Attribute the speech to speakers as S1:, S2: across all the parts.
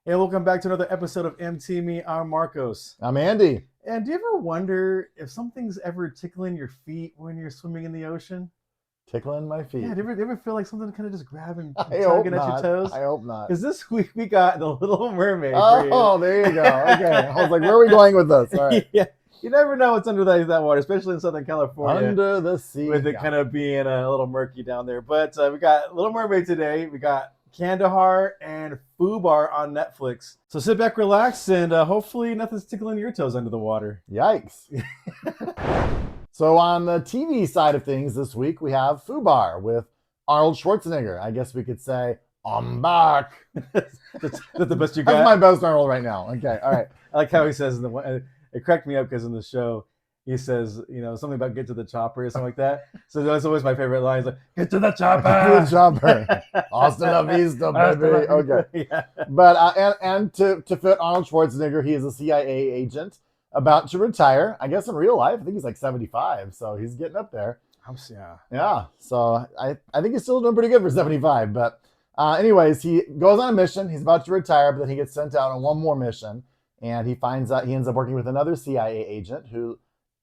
S1: Hey, welcome back to another episode of MTME. I'm Marcos.
S2: I'm Andy.
S1: And do you ever wonder if something's ever tickling your feet when you're swimming in the ocean?
S2: Tickling my feet.
S1: Yeah, do you ever feel like something kind of just grabbing,
S2: I
S1: tugging
S2: hope
S1: at your
S2: not.
S1: toes?
S2: I hope not.
S1: Because this week we got The Little Mermaid for you.
S2: Oh, there you go. Okay. I was like, where are we going with this? All right.
S1: Yeah, you never know what's under that water, especially in Southern California.
S2: Under the sea.
S1: With it kind of being a little murky down there. But we got Little Mermaid today. We got Kandahar and Fubar on Netflix. So sit back, relax, and hopefully nothing's tickling your toes under the water.
S2: Yikes. So on the TV side of things this week, we have Fubar with Arnold Schwarzenegger. I guess we could say, I'm back.
S1: that's the best you got?
S2: That's my best Arnold right now. Okay, all right.
S1: I like how he says in the one. It cracked me up because in the show, he says, something about get to the chopper or something like that. So that's always my favorite line. He's like, get to the chopper.
S2: Get to the chopper. Hasta la vista, baby. Okay.
S1: Yeah.
S2: But and to fit Arnold Schwarzenegger, he is a CIA agent about to retire. I guess in real life, I think he's like 75, so he's getting up there. Yeah. So I think he's still doing pretty good for 75. But anyways, he goes on a mission. He's about to retire, but then he gets sent out on one more mission, and he finds out he ends up working with another CIA agent who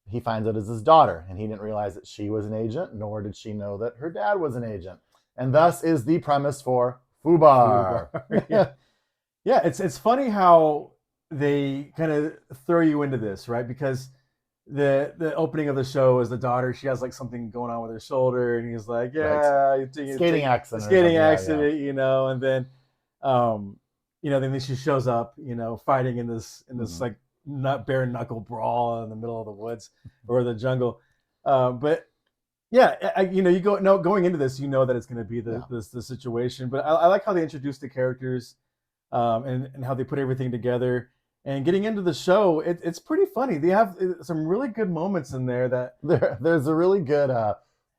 S2: he finds out is his daughter, and he didn't realize that she was an agent, nor did she know that her dad was an agent. And thus is the premise for Fubar.
S1: Yeah, it's funny how they kind of throw you into this, right? Because the opening of the show is the daughter. She has like something going on with her shoulder, and he's like,
S2: right. Skating accident,
S1: yeah. And then then she shows up, fighting in this like not bare knuckle brawl in the middle of the woods or the jungle. But yeah, you going into this, that it's going to be the situation. But I like how they introduced the characters and how they put everything together. And getting into the show, it's pretty funny. They have some really good moments in there.
S2: There's a really good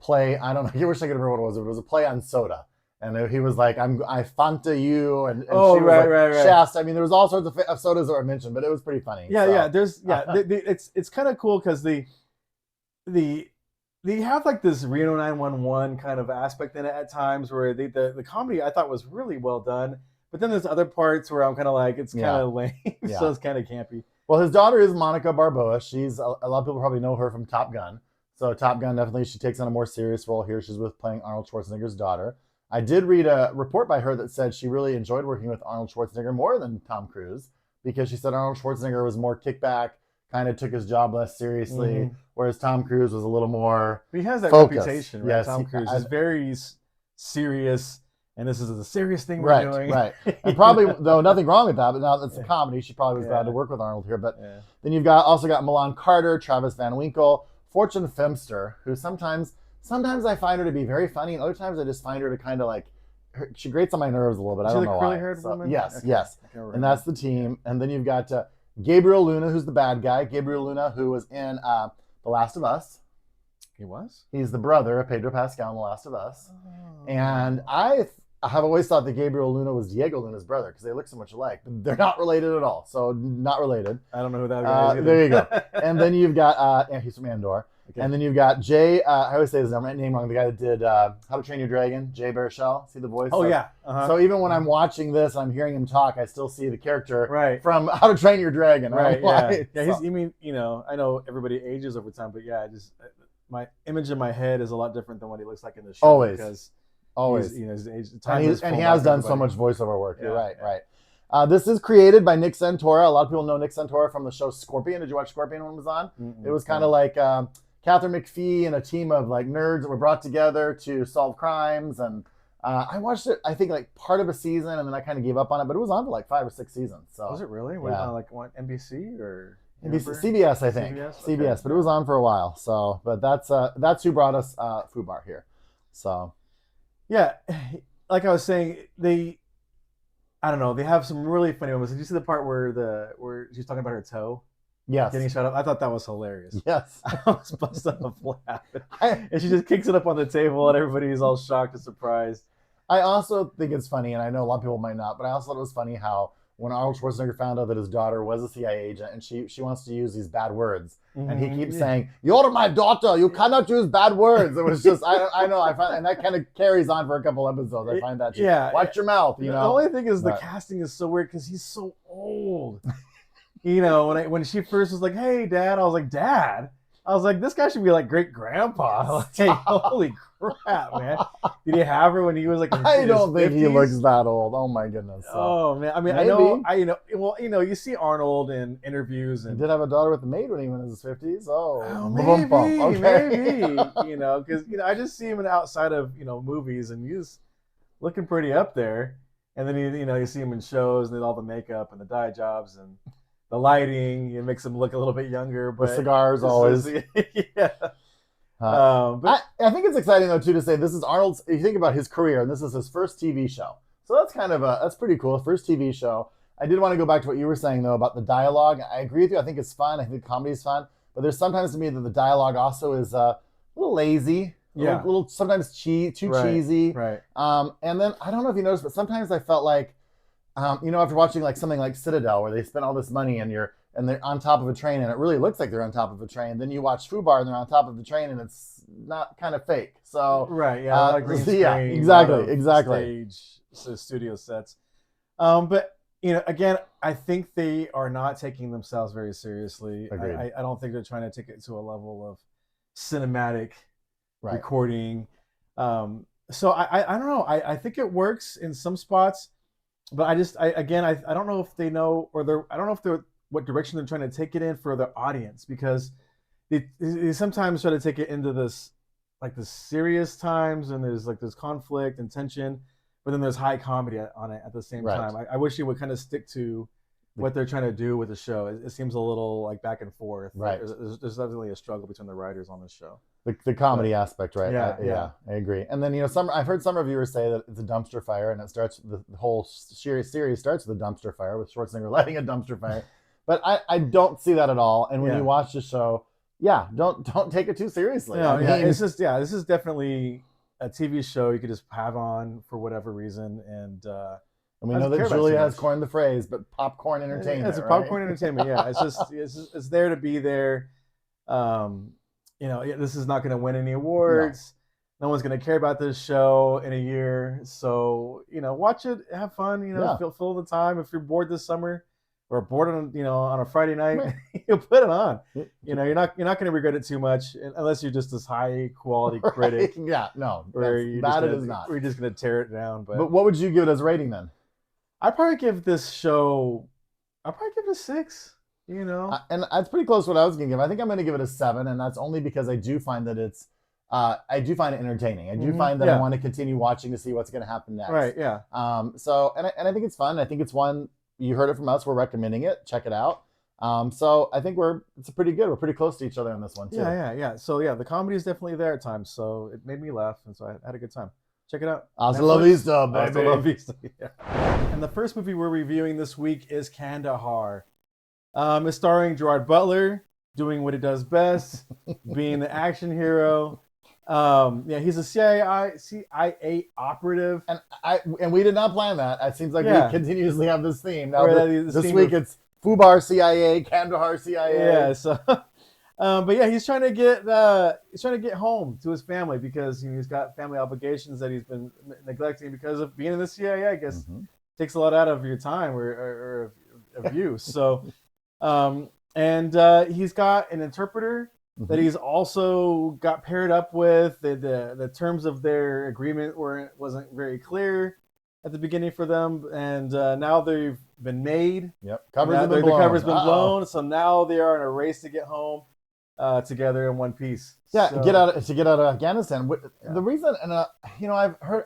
S2: play. I don't know. I wish I could remember what it was. It was a play on soda. And he was like, I Fanta you, and she was right. Shasta. I mean, there was all sorts of sodas that were mentioned, but it was pretty funny.
S1: Yeah. It's kind of cool because they have like this Reno 911 kind of aspect in it at times where the comedy I thought was really well done, but then there's other parts where I'm kind of like it's kind of lame, so it's kind of campy.
S2: Well, his daughter is Monica Barboa. She's a lot of people probably know her from Top Gun. So Top Gun definitely she takes on a more serious role here. She's playing Arnold Schwarzenegger's daughter. I did read a report by her that said she really enjoyed working with Arnold Schwarzenegger more than Tom Cruise because she said Arnold Schwarzenegger was more kickback, kind of took his job less seriously, whereas Tom Cruise was a little more
S1: He has that
S2: focused.
S1: reputation, right?
S2: Yes,
S1: Tom Cruise is very serious, and this is the serious thing we're doing.
S2: Right. And probably, though, nothing wrong with that, but now that's a comedy. She probably was glad to work with Arnold here. But then you've also got Milan Carter, Travis Van Winkle, Fortune Femster, who sometimes I find her to be very funny, and other times I just find her to kind of like, she grates on my nerves a little bit. I don't know why.
S1: Curly-haired woman?
S2: Yes,
S1: okay.
S2: yes. And that's the team. And then you've got Gabriel Luna, who's the bad guy. Gabriel Luna, who was in The Last of Us.
S1: He was?
S2: He's the brother of Pedro Pascal in The Last of Us. Oh. And I have always thought that Gabriel Luna was Diego Luna's brother because they look so much alike. They're not related at all. So not related.
S1: I don't know who that guy is either.
S2: There you go. And then you've got, he's from Andor. Okay. And then you've got Jay, I always say his name wrong, the guy that did How to Train Your Dragon, Jay Baruchel. See the voice?
S1: Oh, yeah.
S2: So even when I'm watching this and I'm hearing him talk, I still see the character from How to Train Your Dragon.
S1: Right, yeah. I know everybody ages over time, but my image in my head is a lot different than what he looks like in the show.
S2: Always.
S1: His age,
S2: and he has done so much voiceover work. You're right. This is created by Nick Santora. A lot of people know Nick Santora from the show Scorpion. Did you watch Scorpion when it was on? It was kind of like Catherine McPhee and a team of like nerds that were brought together to solve crimes. And I watched it, I think, like part of a season, and then I kind of gave up on it. But it was on for like 5 or 6 seasons. So
S1: was it really? Like what, NBC or
S2: NBC, CBS, I think. CBS, but it was on for a while. So, but that's who brought us Fubar here. So,
S1: yeah, like I was saying, they have some really funny moments. Did you see the part where she's talking about her toe?
S2: Yes.
S1: Getting shot up. I thought that was hilarious.
S2: Yes.
S1: I was busting up laughing. And she just kicks it up on the table and everybody's all shocked and surprised.
S2: I also think it's funny, and I know a lot of people might not, but I also thought it was funny how when Arnold Schwarzenegger found out that his daughter was a CIA agent, and she wants to use these bad words, and he keeps saying, "You're my daughter. You cannot use bad words." It was just I know I find, and that kind of carries on for a couple episodes. I find that watch your mouth. You know,
S1: the only thing is the casting is so weird because he's so old. You know, when she first was like, "Hey, Dad," I was like, "Dad." I was like, this guy should be like great grandpa. Like, holy crap, man! Did he have her when he was like?
S2: I don't think 50s? He looks that old. Oh my goodness. So,
S1: oh man, I mean, maybe. You see Arnold in interviews, and
S2: he did have a daughter with the maid when he was in his 50s. Oh,
S1: maybe, maybe. You know, because I just see him outside of movies, and he's looking pretty up there. And then you see him in shows, and all the makeup and the dye jobs and the lighting, it makes him look a little bit younger. But
S2: the cigars always.
S1: Yeah.
S2: But I think it's exciting though too to say this is Arnold's. If you think about his career, and this is his first TV show, so that's that's pretty cool. First TV show. I did want to go back to what you were saying though about the dialogue. I agree with you. I think it's fun. I think the comedy is fun, but there's sometimes to me that the dialogue also is a little lazy. A little sometimes too cheesy.
S1: Right.
S2: And then I don't know if you noticed, but sometimes I felt like. After watching like something like Citadel, where they spend all this money and they're on top of a train, and it really looks like they're on top of a train. Then you watch Fubar and they're on top of the train, and it's not kind of fake. So
S1: green screen,
S2: exactly.
S1: Stage, studio sets. But again, I think they are not taking themselves very seriously. I don't think they're trying to take it to a level of cinematic recording. So I don't know. I think it works in some spots. But I don't know if they know, I don't know if they're what direction they're trying to take it in for their audience, because they sometimes try to take it into this like the serious times, and there's like this conflict and tension, but then there's high comedy on it at the same time. I wish they would kind of stick to what they're trying to do with the show. It seems a little like back and forth.
S2: Right.
S1: There's definitely a struggle between the writers on this show.
S2: The comedy aspect, right?
S1: Yeah,
S2: I agree. And then I've heard some reviewers say that it's a dumpster fire, and it starts the whole series starts with a dumpster fire with Schwarzenegger lighting a dumpster fire. But I don't see that at all. And when you watch the show, don't take it too seriously.
S1: It's just this is definitely a TV show you could just have on for whatever reason, and
S2: we know that Julia has coined the phrase, but popcorn entertainment.
S1: It's a popcorn entertainment. Yeah, it's there to be there. This is not going to win any awards. No one's going to care about this show in a year. So, watch it, have fun, fill the time. If you're bored this summer or bored on a Friday night, you put it on. You're not going to regret it too much unless you're just this high quality critic.
S2: Yeah, no.
S1: You're just going to tear it down.
S2: But what would you give it as a rating then?
S1: I'd probably give this show, it a 6.
S2: And that's pretty close to what I was going to give. I think I'm going to give it a 7, and that's only because I do find that I do find it entertaining. I do find that I want to continue watching to see what's going to happen next.
S1: Right. Yeah.
S2: So I think it's fun. I think it's one you heard it from us. We're recommending it. Check it out. So I think it's pretty good. We're pretty close to each other on this one too.
S1: Yeah. So the comedy is definitely there at times. So it made me laugh, and so I had a good time. Check it out.
S2: Hasta la vista, baby.
S1: Hasta la vista. Yeah. And the first movie we're reviewing this week is Kandahar. It's starring Gerard Butler, doing what he does best, being the action hero. He's a CIA operative,
S2: and we did not plan that. It seems like we continuously have this theme. Now this week it's Fubar CIA, Kandahar CIA.
S1: Yeah. So, but he's trying to get home to his family because he's got family obligations that he's been neglecting because of being in the CIA. I guess takes a lot out of your time or of you. So. He's got an interpreter that he's also got paired up with. The terms of their agreement wasn't very clear at the beginning for them, and now they've been made.
S2: Yep,
S1: the cover's been blown. So now they are in a race to get home together in one piece.
S2: Yeah, to get out of Afghanistan. The reason, and I've heard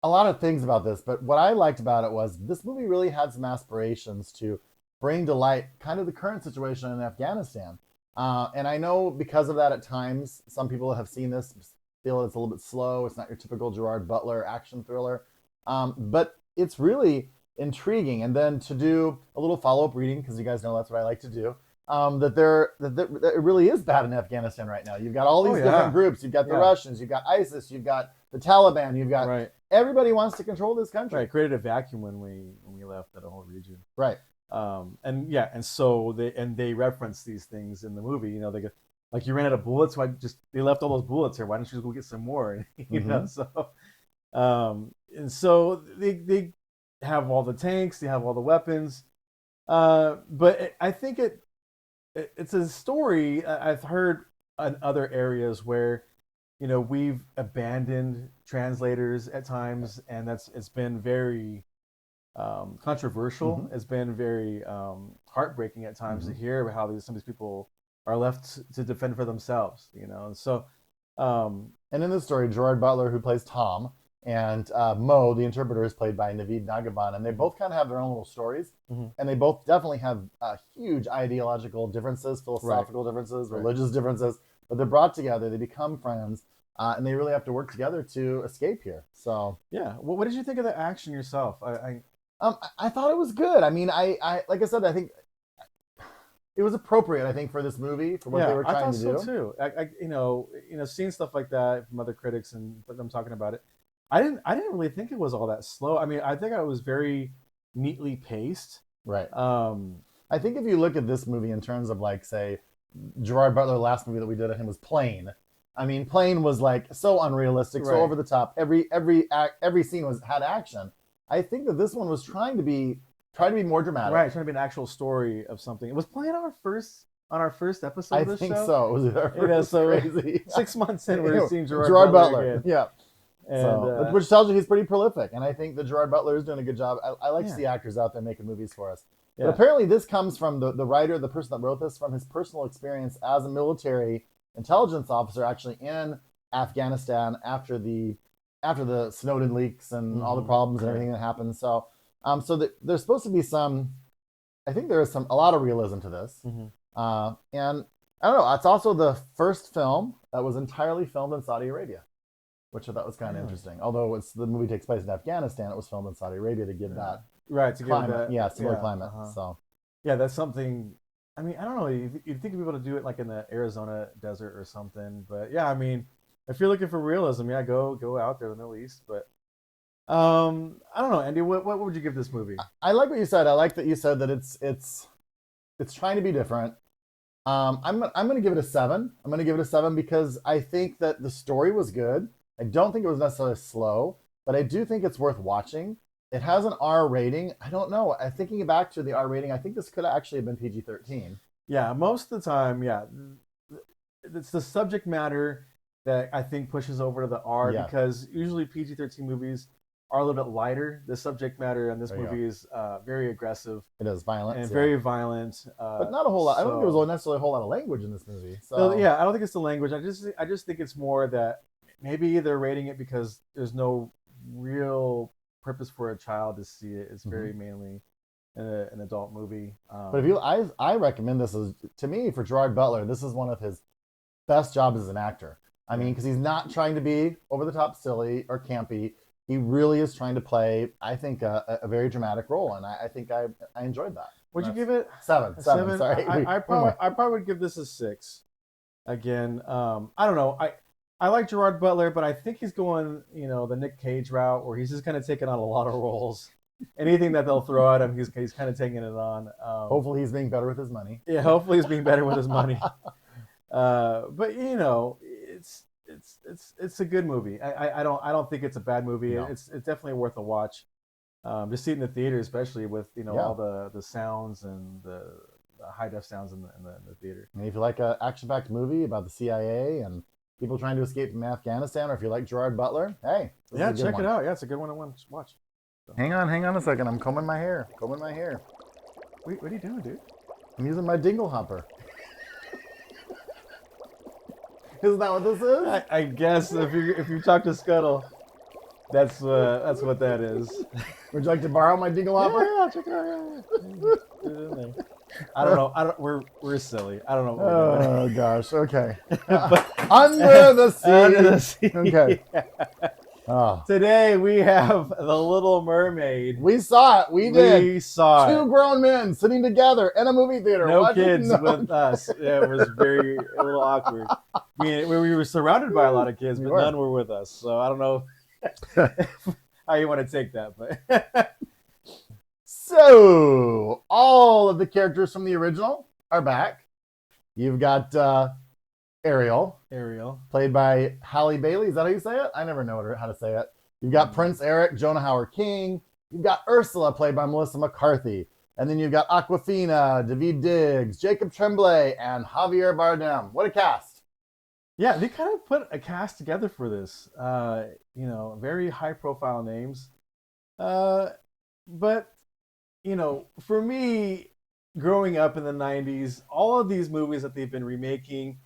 S2: a lot of things about this, but what I liked about it was this movie really had some aspirations to bring to light kind of the current situation in Afghanistan. And I know because of that, at times, some people have seen this, feel it's a little bit slow. It's not your typical Gerard Butler action thriller. But it's really intriguing. And then to do a little follow-up reading, because you guys know that's what I like to do, that it really is bad in Afghanistan right now. You've got all these different groups. You've got the Russians, you've got ISIS, you've got the Taliban. You've got
S1: right.
S2: everybody wants to control this country.
S1: Right, created a vacuum when we left that whole region.
S2: Right.
S1: And so they reference these things in the movie. You know, they go, like, you ran out of bullets, so they left all those bullets here. Why don't you just go get some more? You know, so and so they have all the tanks, they have all the weapons. But I think it's a story I've heard in other areas where, you know, we've abandoned translators at times, and it's been very controversial.
S2: Mm-hmm.
S1: It's been very heartbreaking at times to hear about how some of these people are left to defend for themselves, you know. And so,
S2: and in this story, Gerard Butler, who plays Tom, and Mo, the interpreter, is played by Naveed Nagaban, and they both kind of have their own little stories, and they both definitely have huge ideological differences, philosophical differences, religious differences, but they're brought together, they become friends, and they really have to work together to escape here. So
S1: yeah, what did you think of the action yourself?
S2: I thought it was good. I mean, I like I said, I think it was appropriate, I think, for this movie, for what they were trying to do.
S1: I thought so too. You know, seeing stuff like that from other critics and them talking about it, I didn't really think it was all that slow. I mean, I think it was very neatly paced.
S2: Right. I think if you look at this movie in terms of, like, say, Gerard Butler, the last movie that we did of him was Plane. I mean, Plane was like so unrealistic, so over the top. Every scene had action. I think that this one was trying to be more dramatic.
S1: Right, trying to be an actual story of something. It was Plane on our first episode of this show.
S2: I think so. It was our first.
S1: So
S2: crazy.
S1: 6 months in, we're seeing Gerard Butler again.
S2: Yeah. And, which tells you he's pretty prolific, and I think that Gerard Butler is doing a good job. I like to see actors out there making movies for us. Yeah. But apparently this comes from the writer, the person that wrote this, from his personal experience as a military intelligence officer actually in Afghanistan after the Snowden leaks and all the problems and everything that happened. So there's supposed to be I think there is a lot of realism to this. And I don't know, it's also the first film that was entirely filmed in Saudi Arabia, which I thought was kind of interesting. Although the movie takes place in Afghanistan, it was filmed in Saudi Arabia to give that climate. Similar climate. So
S1: yeah, that's something. I mean, I don't know. You'd think of people to do it like in the Arizona desert or something, but yeah, I mean, if you're looking for realism, yeah, go out there in the Middle East. But I don't know, Andy. What would you give this movie?
S2: I like what you said. I like that you said that it's trying to be different. I'm going to give it a 7. I'm going to give it a 7 because I think that the story was good. I don't think it was necessarily slow, but I do think it's worth watching. It has an R rating. I don't know. Thinking back to the R rating, I think this could actually have been PG-13.
S1: Yeah, most of the time, yeah. It's the subject matter that I think pushes over to the R because usually PG-13 movies are a little bit lighter. The subject matter in this movie is very aggressive.
S2: It is violent.
S1: And very violent.
S2: But not a whole lot. I don't think there was necessarily a whole lot of language in this movie.
S1: So yeah, I don't think it's the language. I just think it's more that maybe they're rating it because there's no real purpose for a child to see it. It's very mainly an adult movie.
S2: But I recommend this to me, for Gerard Butler, this is one of his best jobs as an actor. I mean, because he's not trying to be over the top silly or campy. He really is trying to play, I think, a very dramatic role, and I think I enjoyed that.
S1: Would you give it
S2: 7? Sorry,
S1: I probably would give this a 6. Again, I don't know. I like Gerard Butler, but I think he's going, the Nick Cage route, where he's just kind of taking on a lot of roles. Anything that they'll throw at him, he's kind of taking it on.
S2: Hopefully, he's being better with his money.
S1: Yeah, hopefully he's being better with his money. But it's a good movie. I don't think it's a bad movie. No. It's definitely worth a watch. Just see it in the theater, especially with all the sounds and the high def sounds in the theater.
S2: And if you like an action-packed movie about the CIA and people trying to escape from Afghanistan, or if you like Gerard Butler, hey,
S1: check it out. Yeah, it's a good one to watch. So.
S2: Hang on a second. I'm combing my hair.
S1: Wait, what are you doing, dude?
S2: I'm using my dingle hopper. Isn't that what this is?
S1: I guess if you talk to Scuttle, that's what that is.
S2: Would you like to borrow my dingle hopper?
S1: Yeah, check it out. Put it in there. I don't know. We're silly. I don't know what we're doing.
S2: Oh gosh. Okay. Under the sea.
S1: Under the sea.
S2: Okay. Oh,
S1: Today we have The Little Mermaid.
S2: we saw it. We did.
S1: We saw
S2: Two
S1: it.
S2: grown men sitting together in a movie theater.
S1: No
S2: watching
S1: kids with us. Yeah, it was a little awkward. We were surrounded by a lot of kids, but none were with us. So I don't know how you want to take that, but
S2: So all of the characters from the original are back. You've got Ariel, played by Halle Bailey. Is that how you say it? I never know how to say it. You've got Prince Eric, Jonah Howard King. You've got Ursula, played by Melissa McCarthy. And then you've got Awkwafina, Daveed Diggs, Jacob Tremblay, and Javier Bardem. What a cast.
S1: Yeah, they kind of put a cast together for this. Very high-profile names. But, for me, growing up in the 90s, all of these movies that they've been remaking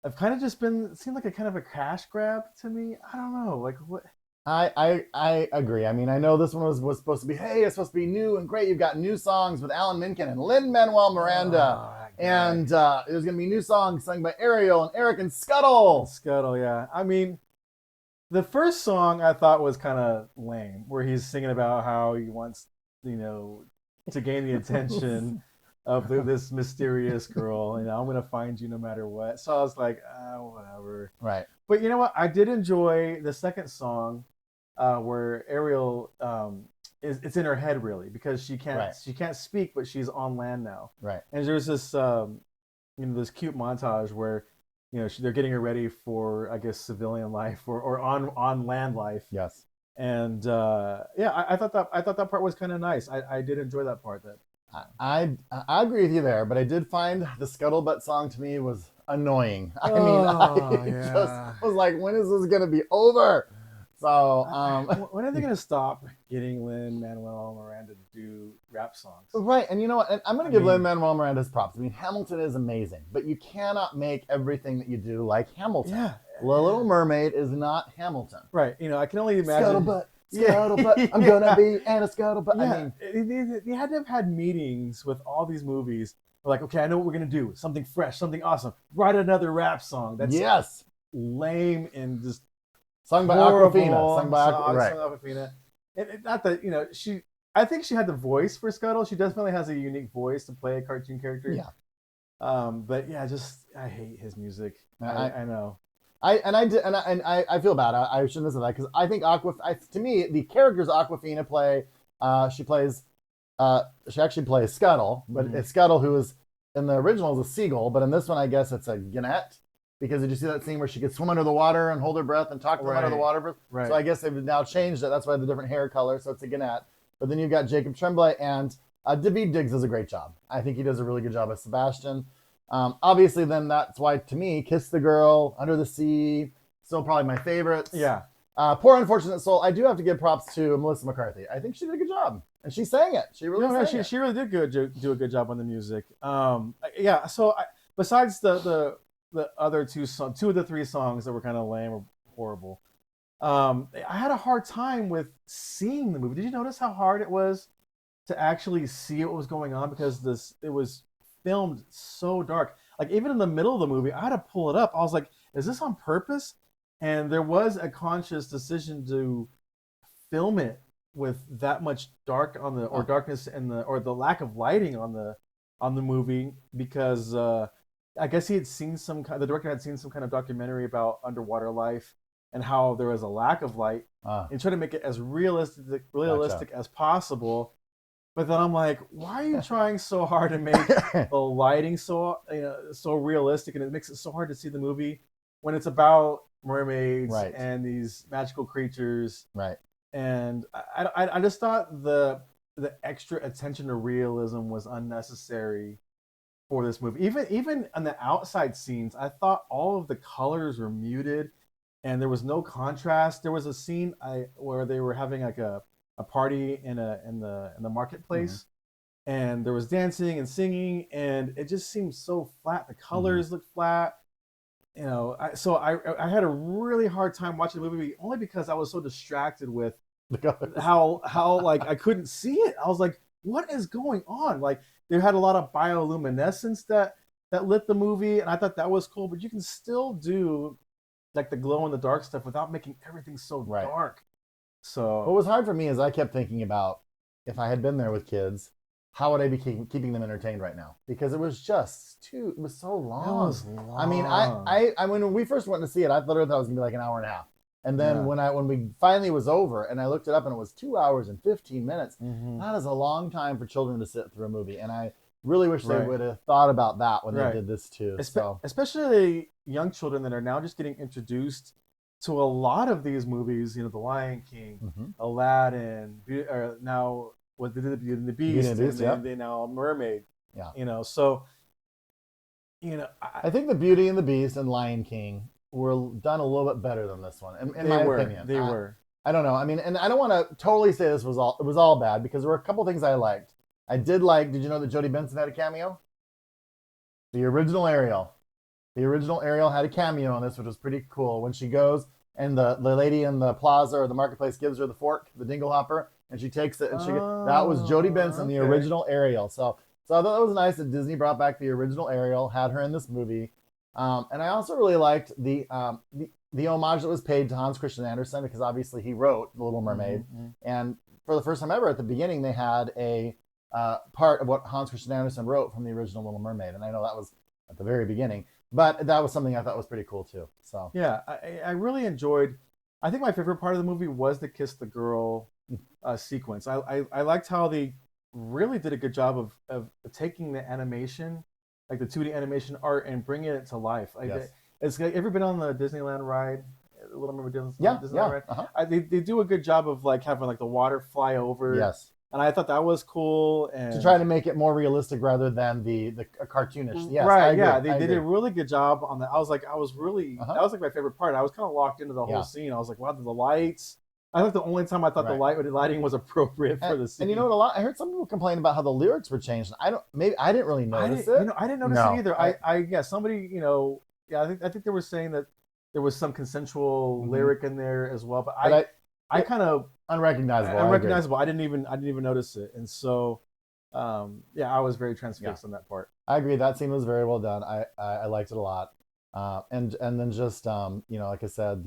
S1: have kind of just seemed like a kind of a cash grab to me. I don't know, like what.
S2: I agree. I mean, I know this one was supposed to be, hey, it's supposed to be new and great. You've got new songs with Alan Menken and Lin-Manuel Miranda. And there's going to be new songs sung by Ariel and Eric and Scuttle.
S1: Scuttle, yeah. I mean, the first song I thought was kind of lame, where he's singing about how he wants, to gain the attention of this mysterious girl. I'm going to find you no matter what. So I was like, whatever.
S2: Right.
S1: But you know what? I did enjoy the second song, where Ariel it's in her head really, because she can't speak, but she's on land now.
S2: Right.
S1: And there's this this cute montage where they're getting her ready for, I guess, civilian life or on land life.
S2: Yes.
S1: And I thought that part was kind of nice. I did enjoy that part.
S2: I agree with you there, but I did find the Scuttlebutt song to me was annoying. I just was like, when is this gonna be over? So
S1: when are they gonna stop getting Lin-Manuel Miranda to do rap songs?
S2: Right, and you know what? And I'm gonna give Lin-Manuel Miranda his props. I mean, Hamilton is amazing, but you cannot make everything that you do like Hamilton.
S1: Yeah.
S2: The Little Mermaid is not Hamilton.
S1: Right. I can only imagine.
S2: Scuttlebutt, I'm gonna be and a scuttlebutt.
S1: Yeah. I mean, they had to have had meetings with all these movies. They're like, okay, I know what we're gonna do. Something fresh, something awesome. Write another rap song. That's lame and just
S2: sung by Awkwafina. Sung by
S1: Awkwafina. Not that she. I think she had the voice for Scuttle. She definitely has a unique voice to play a cartoon character.
S2: Yeah.
S1: But yeah, I hate his music. I know.
S2: I feel bad. I shouldn't have said that, because I think to me, the characters Awkwafina play, she actually plays Scuttle, but it's Scuttle who is in the original is a seagull, but in this one I guess it's a gannet, because did you see that scene where she could swim under the water and hold her breath and talk to them under the water?
S1: Right.
S2: So I guess they've now changed it. That's why the different hair color. So it's a gannet. But then you've got Jacob Tremblay, and Daveed Diggs does a great job. I think he does a really good job as Sebastian. Obviously, then that's why, to me, Kiss the Girl, Under the Sea, still probably my favorites.
S1: Yeah.
S2: Poor Unfortunate Soul, I do have to give props to Melissa McCarthy. I think she did a good job. And she sang it. She really sang it.
S1: She really did do a good job on the music. So besides the other two of the three songs that were kind of lame or horrible, I had a hard time with seeing the movie. Did you notice how hard it was to actually see what was going on, because it was filmed so dark? Like, even in the middle of the movie, I had to pull it up. I was like, is this on purpose? And there was a conscious decision to film it with that much darkness or the lack of lighting on the movie, because I guess the director had seen some kind of documentary about underwater life and how there was a lack of light, and try to make it as realistic as possible. But then I'm like, why are you trying so hard to make the lighting so realistic, and it makes it so hard to see the movie when it's about mermaids and these magical creatures?
S2: Right.
S1: And I just thought the extra attention to realism was unnecessary for this movie. Even on the outside scenes, I thought all of the colors were muted, and there was no contrast. There was a scene where they were having like a party in the marketplace, and there was dancing and singing, and it just seemed so flat. The colors looked flat. So I had a really hard time watching the movie, only because I was so distracted with how like I couldn't see it. I was like, what is going on? Like, they had a lot of bioluminescence that lit the movie, and I thought that was cool. But you can still do like the glow in the dark stuff without making everything so dark. So
S2: what was hard for me is I kept thinking about if I had been there with kids, how would I be keeping them entertained right now? Because it was just it was so long.
S1: It was long.
S2: I mean, I when we first went to see it, I thought it was gonna be like an hour and a half. And then when we finally was over and I looked it up and it was 2 hours and 15 minutes, that is a long time for children to sit through a movie. And I really wish they would have thought about that when they did this too.
S1: Especially young children that are now just getting introduced to a lot of these movies, you know, The Lion King, Aladdin, or now what they did, Beauty and the Beast, and they now Mermaid.
S2: Yeah.
S1: You know, so you know,
S2: I think the Beauty and the Beast and Lion King were done a little bit better than this one, in my opinion.
S1: They were.
S2: I don't know. I mean, and I don't want to totally say it was all bad, because there were a couple things I liked. I did like. Did you know that Jodie Benson had a cameo? The original Ariel. The original Ariel had a cameo in this, which was pretty cool. When she goes and the lady in the plaza or the marketplace gives her the fork, the dingle hopper, and she takes it, and that was Jodie Benson, the original Ariel. So I thought that was nice that Disney brought back the original Ariel, had her in this movie. And I also really liked the homage that was paid to Hans Christian Andersen, because obviously he wrote The Little Mermaid. And for the first time ever, at the beginning, they had a part of what Hans Christian Andersen wrote from the original Little Mermaid. And I know that was at the very beginning, but that was something I thought was pretty cool too. So
S1: yeah, I really enjoyed. I think my favorite part of the movie was the kiss the girl sequence. I liked how they really did a good job of taking the animation, like the 2D animation art, and bringing it to life. Like it's like, ever been on the Disneyland ride? The Little Mermaid Disneyland ride? They do a good job of like having like the water fly over.
S2: Yes.
S1: And I thought that was cool, and
S2: to try to make it more realistic rather than the cartoonish. Yes,
S1: right? Yeah, they did a really good job on that. I was like that was like my favorite part. I was kind of locked into the whole scene. I was like, wow, the lights. I think the only time I thought the lighting was appropriate for the scene.
S2: And you know what? I heard some people complain about how the lyrics were changed. I didn't really notice it.
S1: You know, I didn't notice it either. Somebody, you know, I think they were saying that there was some consensual lyric in there as well, but I kind of unrecognizable. I didn't even notice it, and so I was very transfixed on that part.
S2: I agree. That scene was very well done. I liked it a lot, and then just you know, like I said,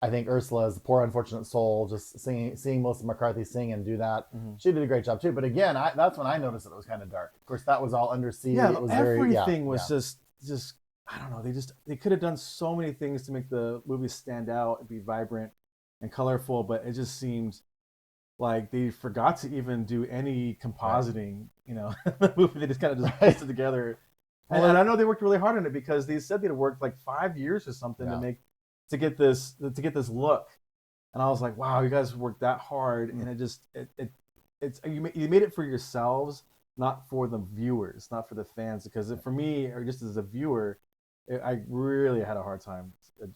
S2: I think Ursula's Poor Unfortunate Soul, just seeing Melissa McCarthy sing and do that, she did a great job too. But again, that's when I noticed that it was kind of dark. Of course, that was all undersea.
S1: Yeah,
S2: it was
S1: everything was just I don't know. They could have done so many things to make the movie stand out and be vibrant and colorful, but it just seemed like they forgot to even do any compositing. You know, the movie, they just kind of just pieced it together. And I know they worked really hard on it, because they said they'd worked like 5 years or something to get this look. And I was like, wow, you guys worked that hard, and it's you made it for yourselves, not for the viewers, not for the fans. Because for me, or just as a viewer, I really had a hard time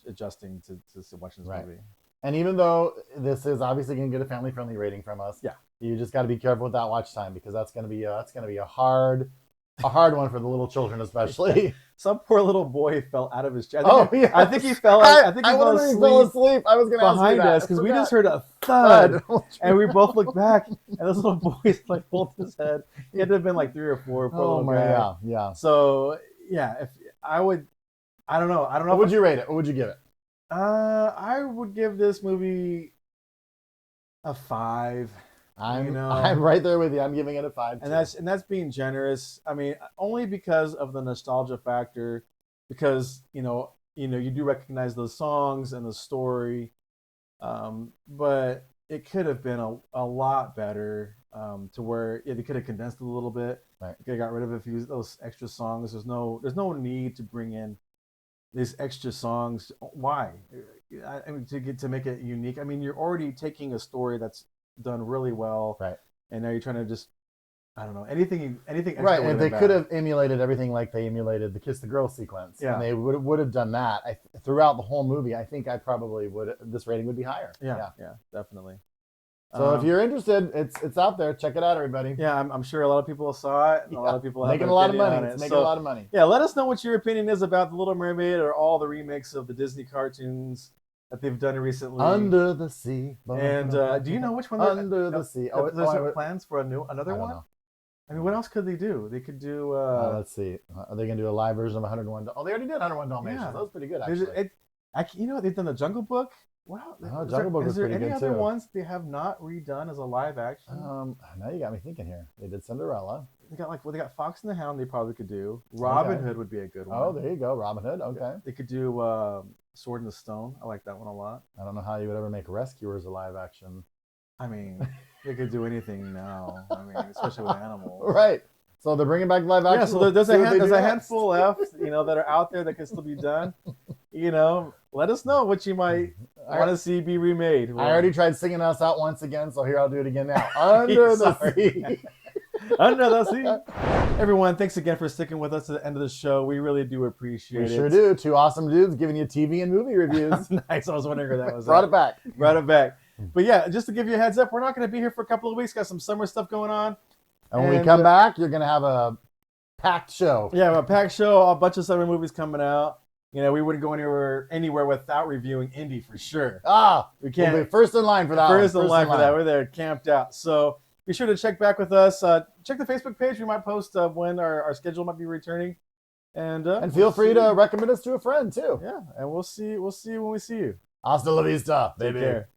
S1: adjusting to watching this movie.
S2: And even though this is obviously going to get a family-friendly rating from us, you just got to be careful with that watch time, because that's going to be a hard one for the little children, especially.
S1: Some poor little boy fell out of his chair.
S2: I
S1: think he fell. I think he fell
S2: asleep. I was going to ask
S1: behind us, because we just heard a thud, and we both looked back, and this little boy's like pulled his head. He had to have been like 3 or 4. Poor little guy.
S2: Yeah.
S1: So if I would, I don't know.
S2: What would you rate it? What would you give it?
S1: I would give this movie a 5.
S2: I'm right there with you. I'm giving it a 5 too.
S1: And that's being generous. I mean, only because of the nostalgia factor, because you do recognize those songs and the story, but it could have been a lot better, to where they could have condensed it a little bit.
S2: Right.
S1: They could have got rid of a few of those extra songs. There's no need to bring in these extra songs. Why? I mean, to make it unique. I mean, you're already taking a story that's done really well,
S2: right?
S1: And now you're trying to just, I don't know, anything extra.
S2: Right, and if they could have emulated everything like they emulated the Kiss the Girl sequence, and they would have done that throughout the whole movie, I think I probably would. This rating would be higher.
S1: Yeah, definitely.
S2: So if you're interested, it's out there. Check it out, everybody.
S1: Yeah, I'm sure a lot of people saw it. And a lot of people
S2: making a lot of money. It's making a lot of money.
S1: Yeah, let us know what your opinion is about The Little Mermaid, or all the remakes of the Disney cartoons that they've done recently.
S2: Under the Sea.
S1: And do you know which one?
S2: Under the Sea.
S1: There's plans for another one? Know. I mean, what else could they do? They could do.
S2: Let's see. Are they going to do a live version of 101? Oh, they already did 101 Dalmatians. That was pretty good, actually.
S1: You know, they've done the Jungle Book. Wow,
S2: Jungle Book was pretty good too.
S1: Is there any other ones they have not redone as a live action?
S2: Now you got me thinking here. They did Cinderella.
S1: They got Fox and the Hound. They probably could do. Robin Hood would be a good one.
S2: Oh, there you go, Robin Hood. Okay.
S1: They could do Sword in the Stone. I like that one a lot.
S2: I don't know how you would ever make Rescuers a live action.
S1: I mean, they could do anything now. I mean, especially with animals.
S2: Right. So they're bringing back live action.
S1: Yeah. So there's a handful left, that are out there that can still be done. Let us know what you might want to see be remade.
S2: I already tried singing us out once again, so here I'll do it again now. Under the Sea.
S1: Under the Sea. Everyone, thanks again for sticking with us at the end of the show. We really do appreciate it.
S2: We sure do. Two awesome dudes giving you TV and movie reviews.
S1: Nice. I was wondering where that was.
S2: Brought it back.
S1: Brought it back. But yeah, just to give you a heads up, we're not going to be here for a couple of weeks. Got some summer stuff going on.
S2: And when we come back, you're going to have a packed show.
S1: Yeah, a packed show. A bunch of summer movies coming out. We wouldn't go anywhere without reviewing indie for sure.
S2: We can't. We'll be first in line for that.
S1: First in line for that. We're there camped out. So be sure to check back with us. Check the Facebook page. We might post when our schedule might be returning. And
S2: feel free to recommend us to a friend too.
S1: Yeah, and we'll see when we see you.
S2: Hasta la vista, baby.
S1: Take care.